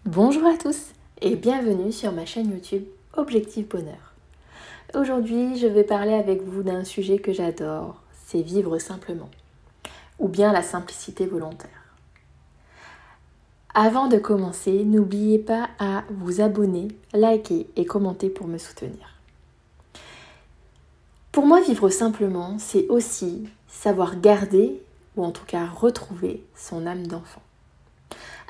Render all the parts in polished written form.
Bonjour à tous et bienvenue sur ma chaîne YouTube Objectif Bonheur. Aujourd'hui, je vais parler avec vous d'un sujet que j'adore, c'est vivre simplement, ou bien la simplicité volontaire. Avant de commencer, n'oubliez pas à vous abonner, liker et commenter pour me soutenir. Pour moi, vivre simplement, c'est aussi savoir garder, ou en tout cas retrouver, son âme d'enfant.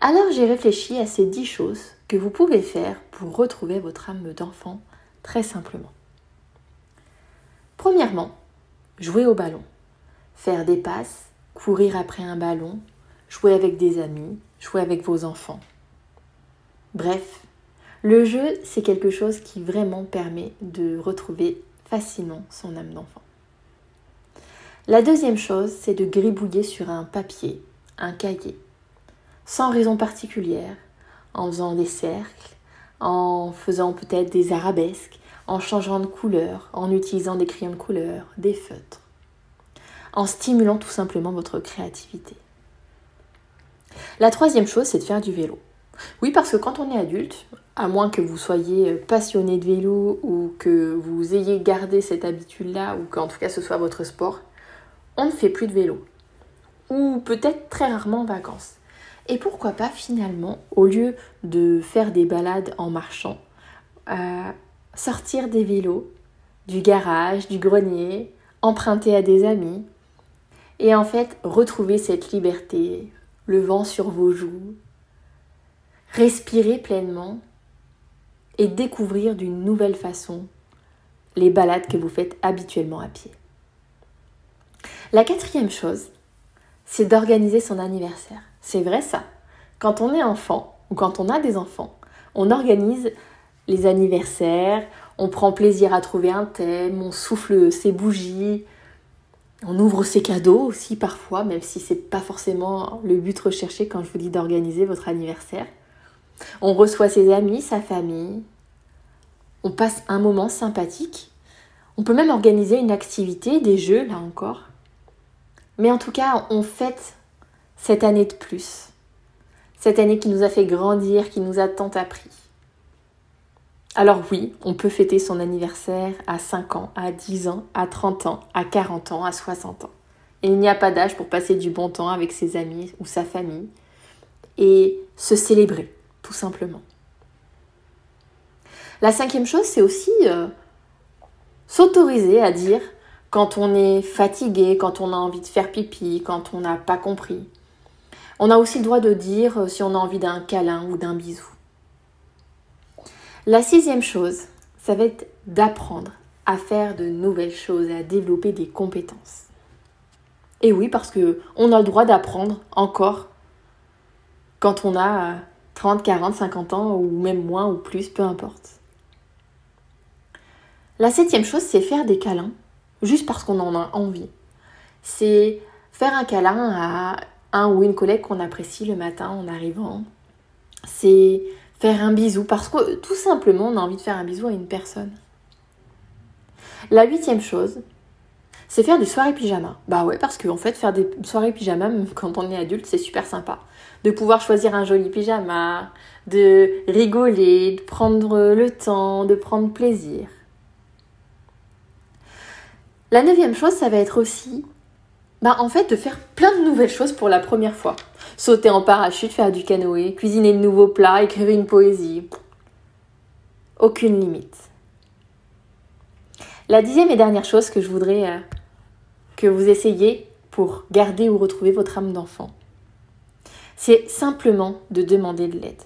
Alors j'ai réfléchi à ces 10 choses que vous pouvez faire pour retrouver votre âme d'enfant très simplement. Premièrement, jouer au ballon, faire des passes, courir après un ballon, jouer avec des amis, jouer avec vos enfants. Bref, le jeu, c'est quelque chose qui vraiment permet de retrouver facilement son âme d'enfant. La deuxième chose, c'est de gribouiller sur un papier, un cahier, sans raison particulière, en faisant des cercles, en faisant peut-être des arabesques, en changeant de couleur, en utilisant des crayons de couleur, des feutres, en stimulant tout simplement votre créativité. La troisième chose, c'est de faire du vélo. Oui, parce que quand on est adulte, à moins que vous soyez passionné de vélo ou que vous ayez gardé cette habitude-là ou qu'en tout cas ce soit votre sport, on ne fait plus de vélo. Ou peut-être très rarement en vacances. Et pourquoi pas finalement, au lieu de faire des balades en marchant, sortir des vélos, du garage, du grenier, emprunter à des amis et en fait retrouver cette liberté, le vent sur vos joues, respirer pleinement et découvrir d'une nouvelle façon les balades que vous faites habituellement à pied. La quatrième chose, c'est d'organiser son anniversaire. C'est vrai ça. Quand on est enfant ou quand on a des enfants, on organise les anniversaires, on prend plaisir à trouver un thème, on souffle ses bougies, on ouvre ses cadeaux aussi parfois, même si c'est pas forcément le but recherché quand je vous dis d'organiser votre anniversaire. On reçoit ses amis, sa famille, on passe un moment sympathique. On peut même organiser une activité, des jeux là encore. Mais en tout cas, on fête cette année de plus. Cette année qui nous a fait grandir, qui nous a tant appris. Alors oui, on peut fêter son anniversaire à 5 ans, à 10 ans, à 30 ans, à 40 ans, à 60 ans. Et il n'y a pas d'âge pour passer du bon temps avec ses amis ou sa famille et se célébrer, tout simplement. La cinquième chose, c'est aussi s'autoriser à dire quand on est fatigué, quand on a envie de faire pipi, quand on n'a pas compris. On a aussi le droit de dire si on a envie d'un câlin ou d'un bisou. La sixième chose, ça va être d'apprendre à faire de nouvelles choses et à développer des compétences. Et oui, parce qu'on a le droit d'apprendre encore quand on a 30, 40, 50 ans ou même moins ou plus, peu importe. La septième chose, c'est faire des câlins juste parce qu'on en a envie. C'est faire un câlin à un ou une collègue qu'on apprécie le matin en arrivant. C'est faire un bisou parce que tout simplement on a envie de faire un bisou à une personne. La huitième chose, c'est faire des soirées pyjama. Bah ouais, parce qu'en fait faire des soirées pyjama, même quand on est adulte, c'est super sympa. De pouvoir choisir un joli pyjama, de rigoler, de prendre le temps, de prendre plaisir. La neuvième chose, ça va être aussi en fait, de faire plein de nouvelles choses pour la première fois. Sauter en parachute, faire du canoë, cuisiner de nouveaux plats, écrire une poésie. Aucune limite. La dixième et dernière chose que je voudrais que vous essayiez pour garder ou retrouver votre âme d'enfant, c'est simplement de demander de l'aide.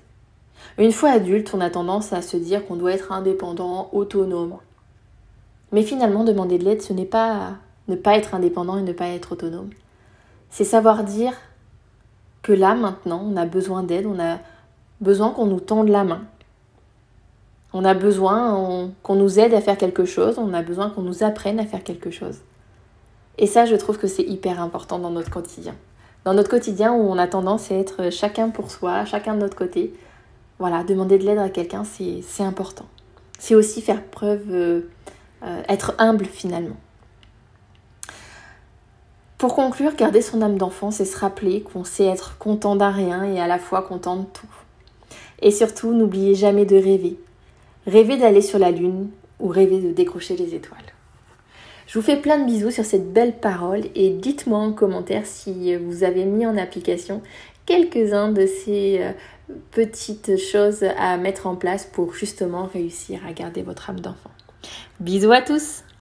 Une fois adulte, on a tendance à se dire qu'on doit être indépendant, autonome. Mais finalement, demander de l'aide, ce n'est pas ne pas être indépendant et ne pas être autonome. C'est savoir dire que là, maintenant, on a besoin d'aide, on a besoin qu'on nous tende la main. On a besoin qu'on nous aide à faire quelque chose, on a besoin qu'on nous apprenne à faire quelque chose. Et ça, je trouve que c'est hyper important dans notre quotidien. Dans notre quotidien où on a tendance à être chacun pour soi, chacun de notre côté, voilà, demander de l'aide à quelqu'un, c'est important. C'est aussi faire preuve, être humble finalement. Pour conclure, garder son âme d'enfant, c'est se rappeler qu'on sait être content d'un rien et à la fois content de tout. Et surtout, n'oubliez jamais de rêver. Rêvez d'aller sur la lune ou rêvez de décrocher les étoiles. Je vous fais plein de bisous sur cette belle parole et dites-moi en commentaire si vous avez mis en application quelques-uns de ces petites choses à mettre en place pour justement réussir à garder votre âme d'enfant. Bisous à tous!